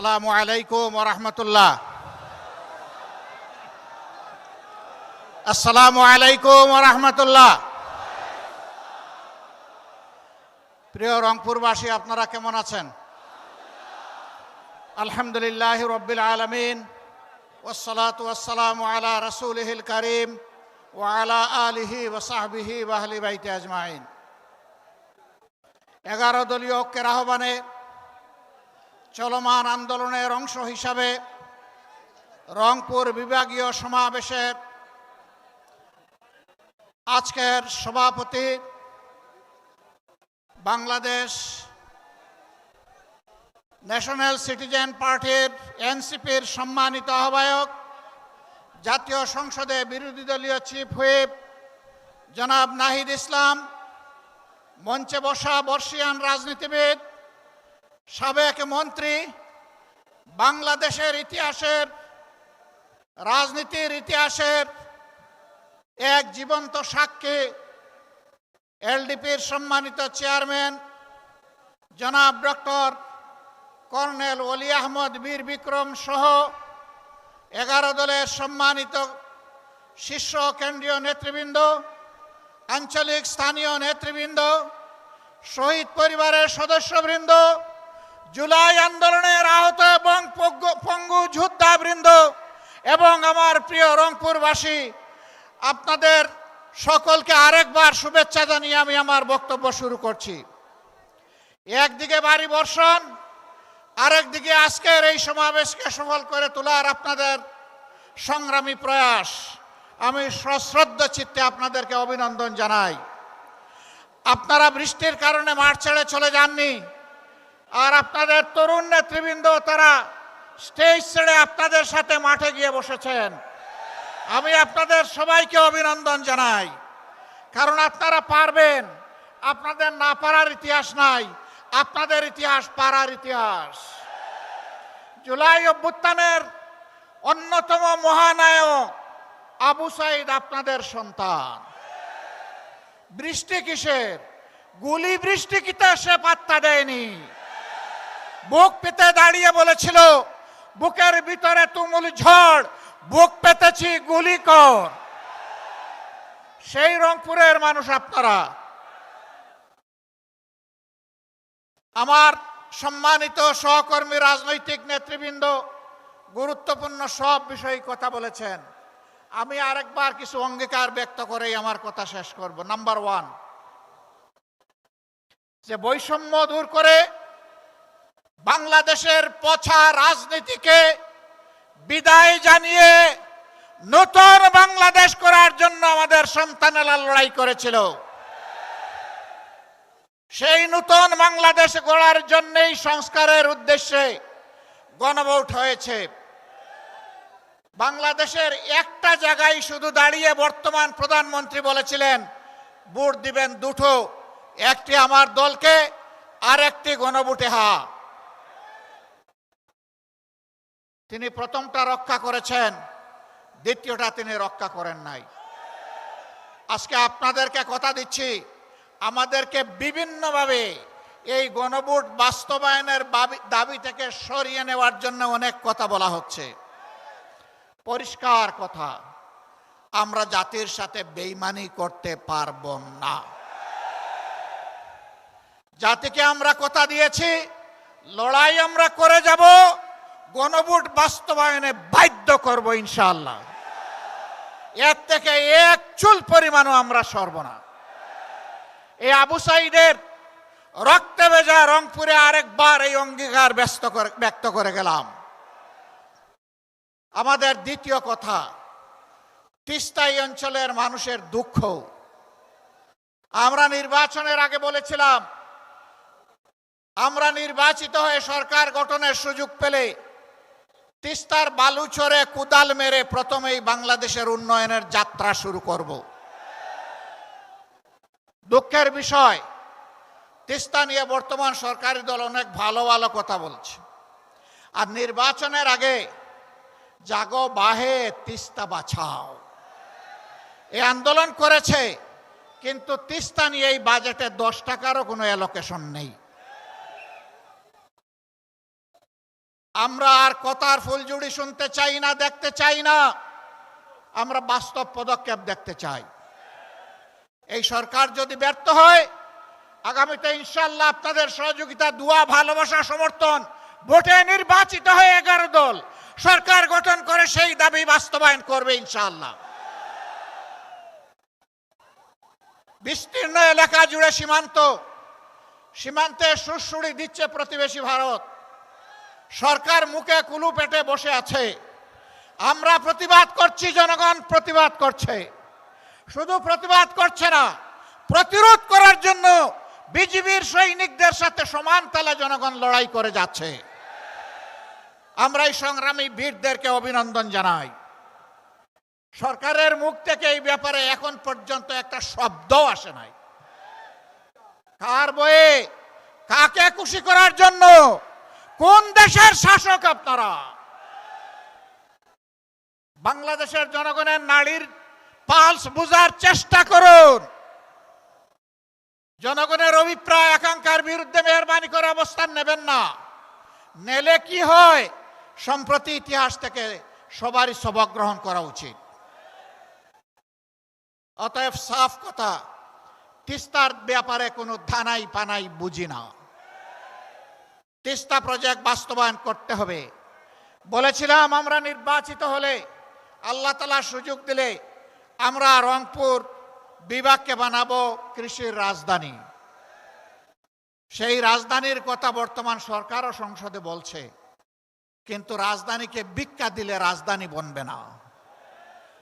আসসালামু আলাইকুম ওয়া রাহমাতুল্লাহ। আসসালামু আলাইকুম ওয়া রাহমাতুল্লাহ। প্রিয় রংপুরবাসী, আপনারা কেমন আছেন? আলহামদুলিল্লাহি রাব্বিল আলামিন ওয়াসসালাতু ওয়াসসালামু আলা রাসূলিহিল কারীম ওয়া আলা আলিহি ওয়া সাহবিহি ওয়া আহলি বাইতি আজমাইন। 11 দলীয় ঐক্যের আহ্বানে চলমান আন্দোলনের অংশ হিসাবে রংপুর বিভাগীয় সমাবেশে আজকের সভাপতি, বাংলাদেশ ন্যাশনাল সিটিজেন পার্টির এনসিপির সম্মানিত আহ্বায়ক, জাতীয় সংসদে বিরোধী দলীয় চিফ হুইপ জনাব নাহিদ ইসলাম, মঞ্চে বসা বর্ষিয়ান রাজনীতিবিদ, সাবেক মন্ত্রী, বাংলাদেশের ইতিহাসের রাজনীতির ইতিহাসের এক জীবন্ত সাক্ষী, এলডিপির সম্মানিত চেয়ারম্যান জনাব ডক্টর কর্নেল ওলি আহমদ বীর বিক্রম সহ 11 দলের সম্মানিত শীর্ষ কেন্দ্রীয় নেতৃবৃন্দ, আঞ্চলিক স্থানীয় নেতৃবৃন্দ, শহীদ পরিবারের সদস্যবৃন্দ, জুলাই আন্দোলনের আহত এবং পঙ্গু যোদ্ধাবৃন্দ এবং আমার প্রিয় রংপুরবাসী, আপনাদের সকলকে আরেকবার শুভেচ্ছা জানিয়ে আমি আমার বক্তব্য শুরু করছি। একদিকে ভারী বর্ষণ, আরেকদিকে আজকের এই সমাবেশকে সফল করে তোলার আপনাদের সংগ্রামী প্রয়াস, আমি সশ্রদ্ধ চিত্তে আপনাদেরকে অভিনন্দন জানাই। আপনারা বৃষ্টির কারণে মাঠ ছেড়ে চলে যাননি, আর আপনাদের তরুণ নেতৃবৃন্দ তারা স্টেজ ছেড়ে আপনাদের সাথে মাঠে গিয়ে বসেছেন। আমি আপনাদের সবাইকে অভিনন্দন জানাই, কারণ আপনারা পারবেন। আপনাদের না পারার ইতিহাস নাই, আপনাদের ইতিহাস পারার ইতিহাস। জুলাই অভ্যুত্থানের অন্যতম মহানায়ক আবু সাইদ আপনাদের সন্তান। বৃষ্টি কিসের? গুলি বৃষ্টি কিতে সে পাত্তা দেয়নি। বুক পেতে দাঁড়িয়ে বলেছিল, বুকের ভিতরে তুমুল ঝড়, বুক পেতেছি গুলি কর। সেই রংপুরের মানুষ আপনারা। আমার সম্মানিত সহকর্মী রাজনৈতিক নেতৃবৃন্দ গুরুত্বপূর্ণ সব বিষয়ে কথা বলেছেন। আমি আরেকবার কিছু অঙ্গীকার ব্যক্ত করেই আমার কথা শেষ করব। নাম্বার 1, যে বৈষম্য দূর করে বাংলাদেশের পচা রাজনীতিকে বিদায় জানিয়ে নতুন বাংলাদেশ করার জন্য আমাদের সন্তানেরা লড়াই করেছিল। সেই নতুন বাংলাদেশ গড়ার জন্যই সংস্কারের উদ্দেশ্যে গণভোট হয়েছে। বাংলাদেশের একটা জায়গায় শুধু দাঁড়িয়ে বর্তমান প্রধানমন্ত্রী বলেছিলেন ভোট দিবেন দুটো, একটি আমার দলকে আর একটি গণভোটে হা। তিনি প্রথমটা রক্ষা করেছেন, দ্বিতীয়টা তিনি রক্ষা করেন নাই। আজকে আপনাদেরকে কথা দিচ্ছি, আমাদেরকে বিভিন্নভাবে এই গণভোট বাস্তবায়নের দাবি থেকে সরিয়ে নেওয়ার জন্য অনেক কথা বলা হচ্ছে। পরিষ্কার কথা, আমরা জাতির সাথে বেইমানি করতে পারব না। জাতিকে আমরা কথা দিয়েছি, লড়াই আমরা করে যাব, গণভোট বাস্তবায়নে বাধ্য করব ইনশাআল্লাহ। এর থেকে এক চুল পরিমাণও আমরা সরব না। এই আবু সাইদের রক্তে ভেজা রংপুরে আরেকবার এই অঙ্গীকার ব্যক্ত করে গেলাম। আমাদের দ্বিতীয় কথা, তিস্তাই অঞ্চলের মানুষের দুঃখ। আমরা নির্বাচনের আগে বলেছিলাম, আমরা নির্বাচিত হয়ে সরকার গঠনের সুযোগ পেলে তিস্তার বালুচরে কুদাল মেরে প্রথমেই বাংলাদেশের উন্নয়নের যাত্রা শুরু করব। দুঃখের বিষয়, তিস্তা নিয়ে বর্তমান সরকারি দল অনেক ভালো ভালো কথা বলছে, আর নির্বাচনের আগে জাগো বাহে তিস্তা বাঁচাও এই আন্দোলন করেছে, কিন্তু তিস্তা নিয়ে এই বাজেটে 10 টাকারও কোনো অ্যালোকেশন নেই। আমরা আর কথার ফুলঝুড়ি শুনতে চাই না, দেখতে চাই না। আমরা বাস্তব পদক্ষেপ দেখতে চাই। এই সরকার যদি ব্যর্থ হয়, আগামীতে ইনশাআল্লাহ আপনাদের সহযোগিতা, দোয়া, ভালোবাসা, সমর্থন, ভোটে নির্বাচিত হয়ে 11 দল সরকার গঠন করে সেই দাবি বাস্তবায়ন করবে ইনশাআল্লাহ। বিস্তীর্ণ এলাকা জুড়ে সীমান্তে সুড়সুড়ি দিচ্ছে প্রতিবেশী ভারত। সরকার মুখে কুলু পেটে বসে আছে। আমরা প্রতিবাদ করছি, জনগণ প্রতিবাদ করছে। শুধু প্রতিবাদ করছে না, প্রতিরোধ করার জন্য বিজিবির সৈনিকদের সাথে সমান তালে জনগণ লড়াই করে যাচ্ছে। আমরা এই সংগ্রামী বীরদেরকে অভিনন্দন জানাই। সরকারের মুখ থেকে এই ব্যাপারে এখন পর্যন্ত একটা শব্দও আসে নাই। কার বয়ে, কাকে খুশি করার জন্য, কোন দেশের শাসক আপনারা? বাংলাদেশের জনগণের নাড়ির পালস বোঝার চেষ্টা করুন। জনগণের অভিপ্রায় আকাঙ্ক্ষার বিরুদ্ধে মেহরবানি করে অবস্থান নেবেন না। নেলে কি হয়, সম্প্রতি ইতিহাস থেকে সবারই সবক গ্রহণ করা উচিত। অতএব সাফ কথা, তিস্তার ব্যাপারে কোনো ধানাই পানাই বুঝি না। তিস্তা প্রজেক্ট বাস্তবায়ন করতে হবে। বলেছিলাম আমরা নির্বাচিত হলে, আল্লাহ তাআলা সুযোগ দিলে, আমরা রংপুর বিভাগকে বানাবো কৃষির রাজধানী। সেই রাজধানীর কথা বর্তমান সরকার ও সংসদে বলছে, কিন্তু রাজধানীকে ভিক্ষা দিলে রাজধানী বনবে না।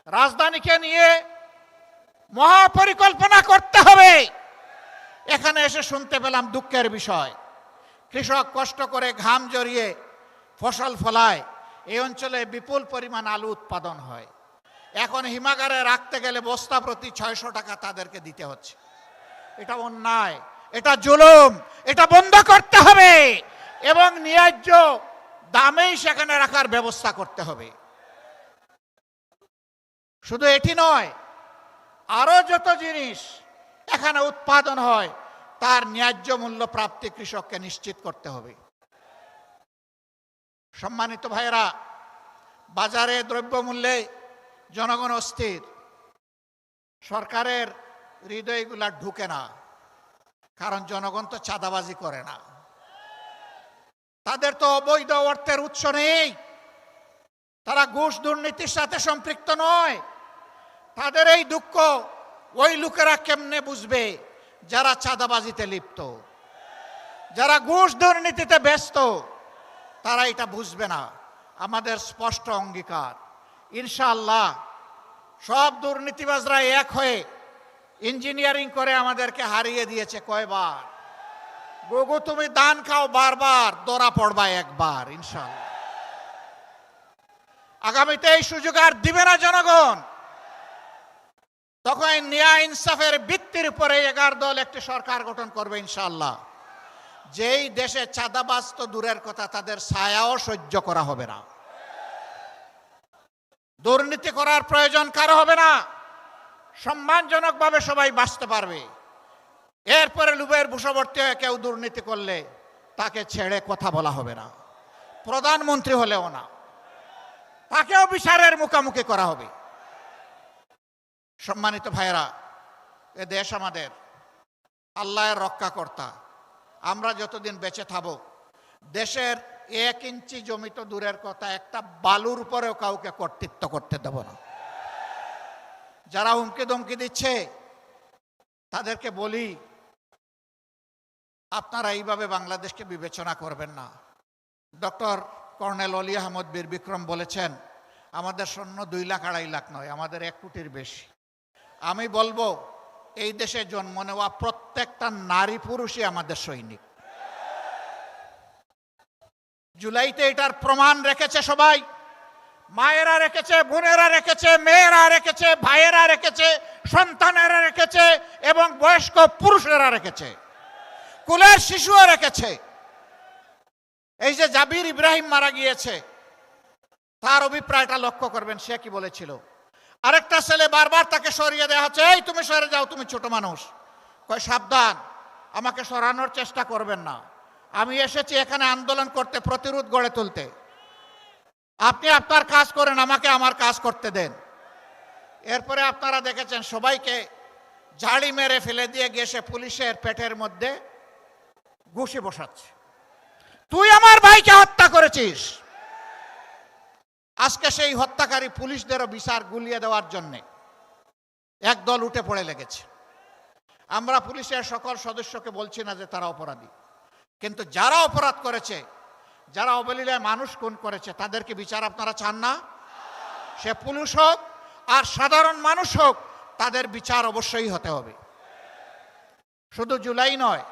রাজধানীকে নিয়ে মহাপরিকল্পনা করতে হবে। এখানে এসে শুনতে পেলাম দুঃখের বিষয়, কৃষক কষ্ট করে ঘাম জড়িয়ে ফসল ফলায়, এই অঞ্চলে বিপুল পরিমাণ আলু উৎপাদন হয়। এখন হিমাগারে রাখতে গেলে বস্তা প্রতি 600 টাকা তাদেরকে দিতে হচ্ছে। এটা অন্যায়, এটা জুলুম, এটা বন্ধ করতে হবে এবং ন্যায্য দামেই সেখানে রাখার ব্যবস্থা করতে হবে। শুধু এটি নয়, আরো যত জিনিস এখানে উৎপাদন হয় তার ন্যায্য মূল্য প্রাপ্তি কৃষককে নিশ্চিত করতে হবে। সম্মানিত ভাইয়েরা, বাজারে দ্রব্যমূল্যে জনগণ অস্থির। সরকারের হৃদয়গুলা ঢুকে না, কারণ জনগণ তো চাঁদাবাজি করে না, তাদের তো অবৈধ অর্থের উৎস নেই, তারা ঘুষ দুর্নীতির সাথে সম্পৃক্ত নয়। তাদের এই দুঃখ ওই লোকেরা কেমনে বুঝবে যারা চাঁদাবাজিতে লিপ্ত, যারা ঘুষ দুর্নীতিতে ব্যস্ত, তারা এটা বুঝবে না। আমাদের স্পষ্ট অঙ্গীকার, ইনশাআল্লাহ সব দুর্নীতিবাজরা এক হয়ে ইঞ্জিনিয়ারিং করে আমাদেরকে হারিয়ে দিয়েছে কয়বার। গগু তুমি দান খাও বারবার, দরা পড়বা একবার। ইনশাআল্লাহ আগামীতে এই সুযোগ আর দিবে না জনগণ। তখন ন্যায় ইনসাফের ভিত্তির উপরে 11 দল একটি সরকার গঠন করবে ইনশাআল্লাহ। যেই দেশে চাঁদাবাজ তো দূরের কথা, তাদের ছায়াও সহ্য করা হবে না। দুর্নীতি করার প্রয়োজন কারো হবে না। সম্মানজনকভাবে সবাই বাঁচতে পারবে। এরপরে লোভের বশবর্তী হয়ে কেউ দুর্নীতি করলে তাকে ছেড়ে কথা বলা হবে না। প্রধানমন্ত্রী হলেও না, তাকেও বিচারের মুখোমুখি করা হবে। সম্মানিত ভাইয়েরা, এ দেশ আমাদের, আল্লাহর রক্ষাকর্তা। আমরা যতদিন বেঁচে থাকব, দেশের 1 ইঞ্চি জমি তো দূরের কথা, একটা বালুর উপরেও কাউকে কর্তৃত্ব করতে দেব না। যারা হুমকি ধমকি দিচ্ছে তাদেরকে বলি, আপনারা এইভাবে বাংলাদেশকে বিবেচনা করবেন না। ডক্টর কর্নেল অলি আহমদ বীর বিক্রম বলেছেন, আমাদের সৈন্য 2 লাখ 2.5 লাখ নয়, আমাদের 1 কোটির বেশি। আমি বলবো, এই দেশে জন্ম নেওয়া প্রত্যেকটা নারী পুরুষই আমাদের সৈনিক। জুলাইতে এটার প্রমাণ রেখেছে সবাই। মায়েরা রেখেছে, বোনেরা রেখেছে, মেয়েরা রেখেছে, ভাইয়েরা রেখেছে, সন্তানেরা রেখেছে এবং বয়স্ক পুরুষেরা রেখেছে, কুলের শিশুও রেখেছে। এই যে জাবির ইব্রাহিম মারা গিয়েছে, তার অভিপ্রায়টা লক্ষ্য করবেন। সে কি বলেছিল? আরেকটা ছেলে বারবার তাকে সরিয়ে দেওয়া হচ্ছে, এই তুমি সরে যাও, তুমি ছোট মানুষ। কয় সাবধান, আমাকে সরানোর চেষ্টা করবেন না। আমি এসেছি এখানে আন্দোলন করতে, প্রতিরোধ গড়ে তুলতে। আপনি আপনার কাজ করেন, আমাকে আমার কাজ করতে দেন। এরপরে আপনারা দেখেছেন সবাইকে ঝাড়ি মেরে ফেলে দিয়ে গিয়ে সে পুলিশের পেটের মধ্যে ঘুষি বসাচ্ছে। তুই আমার ভাইকে হত্যা করেছিস। আজকে সেই হত্যাকারী পুলিশদেরও বিচার গুলিয়ে দেওয়ার জন্য একদল উঠে পড়ে লেগেছে। আমরা পুলিশের সকল সদস্যকে বলছি না যে তারা অপরাধী, কিন্তু যারা অপরাধ করেছে, যারা অবলীলায় মানুষ খুন করেছে, তাদেরকে বিচার আপনারা চান না? সে পুলিশ হোক আর সাধারণ মানুষ হোক, তাদের বিচার অবশ্যই হতে হবে। শুধু জুলাই নয়,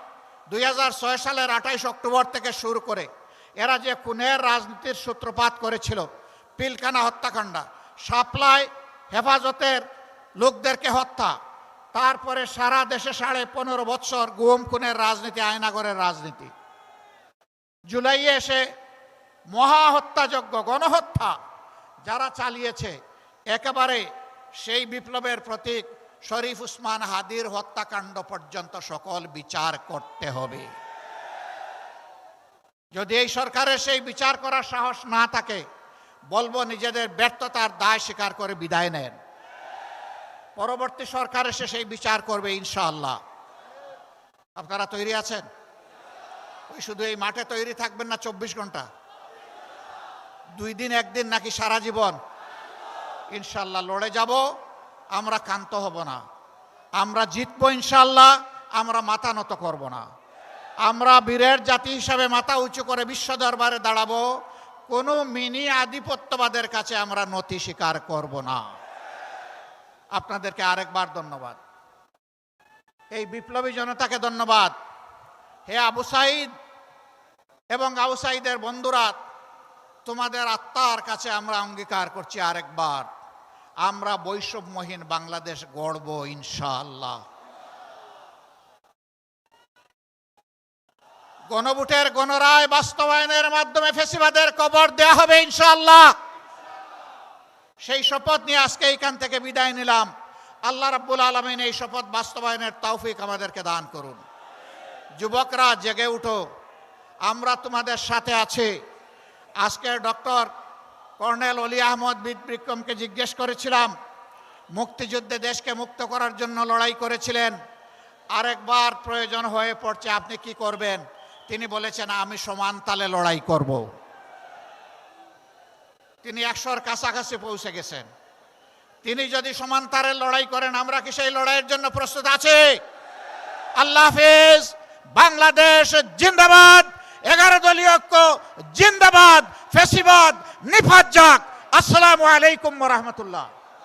2006 সালের 28 অক্টোবর থেকে শুরু করে এরা যে খুনের রাজনীতির সূত্রপাত করেছিল, পিলখানা হত্যাকাণ্ড, সাপ্লাই হেফাজতের লোকদেরকে হত্যা, তারপরে সারা দেশে 15.5 বছর গুম খুনের রাজনীতি, আয়নাগরের রাজনীতি, জুলাইয়ে এসে মহা হত্যাযজ্ঞ, গণহত্যা যারা চালিয়েছে, একেবারে সেই বিপ্লবের প্রতীক শরীফ উসমান হাদির হত্যাকাণ্ড পর্যন্ত সকল বিচার করতে হবে। যদি এই সরকারের সেই বিচার করার সাহস না থাকে, বলবো নিজেদের ব্যর্থতার দায় স্বীকার করে বিদায় নেন। পরবর্তী সরকার এসে সেই বিচার করবে ইনশাআল্লাহ। আপনারা তৈরি আছেন? ওই শুধু এই মাঠে তৈরি থাকবেন না 24 ঘন্টা, 2 দিন 1 দিন নাকি সারা জীবন? ইনশাআল্লাহ লড়ে যাব, আমরা ক্ষান্ত হব না, আমরা জিতবো ইনশাআল্লাহ, আমরা মাথা নত করব না। আমরা বীরের জাতি হিসাবে মাথা উঁচু করে বিশ্ব দরবারে দাঁড়াবো, কোনো মিনি আধিপত্যবাদের কাছে আমরা নতি স্বীকার করব না। আপনাদেরকে আরেকবার ধন্যবাদ, এই বিপ্লবী জনতাকে ধন্যবাদ। হে আবু সাঈদ এবং আবু সাঈদের বন্ধুরা, তোমাদের আত্মার কাছে আমরা অঙ্গীকার করছি আরেকবার, আমরা বৈষম্যহীন বাংলাদেশ গড়ব ইনশাআল্লাহ। গণভোটের গণরায় বাস্তবায়নের মাধ্যমে ফ্যাসিবাদের কবর দেয়া হবে ইনশাআল্লাহ। সেই শপথ নিয়ে আজকে এইখান থেকে বিদায় নিলাম। আল্লাহ রাব্বুল আলামিন এই শপথ বাস্তবায়নের তৌফিক আমাদেরকে দান করুন। যুবকরা জেগে উঠো, আমরা তোমাদের সাথে আছি। আজকে ডক্টর কর্নেল অলি আহমদ বিক্রমকে জিজ্ঞেস করেছিলাম, মুক্তিযুদ্ধে দেশকে মুক্ত করার জন্য লড়াই করেছিলেন, আরেকবার প্রয়োজন হয়ে পড়ছে, আপনি কি করবেন? তিনি বলেছেন, আমি সমান তালে লড়াই করব। তিনি 100-র কাছাকাছি পৌঁছে গেছেন। তিনি যদি সমান তালে লড়াই করেন, আমরা কি সেই লড়াইয়ের জন্য প্রস্তুত আছি? আল্লাহ হাফেজ। বাংলাদেশ জিন্দাবাদ। 11 দলীয় ঐক্য জিন্দাবাদ। ফ্যাসিবাদ নিপাত যাক। আসসালামু আলাইকুম ওয়া রাহমাতুল্লাহ।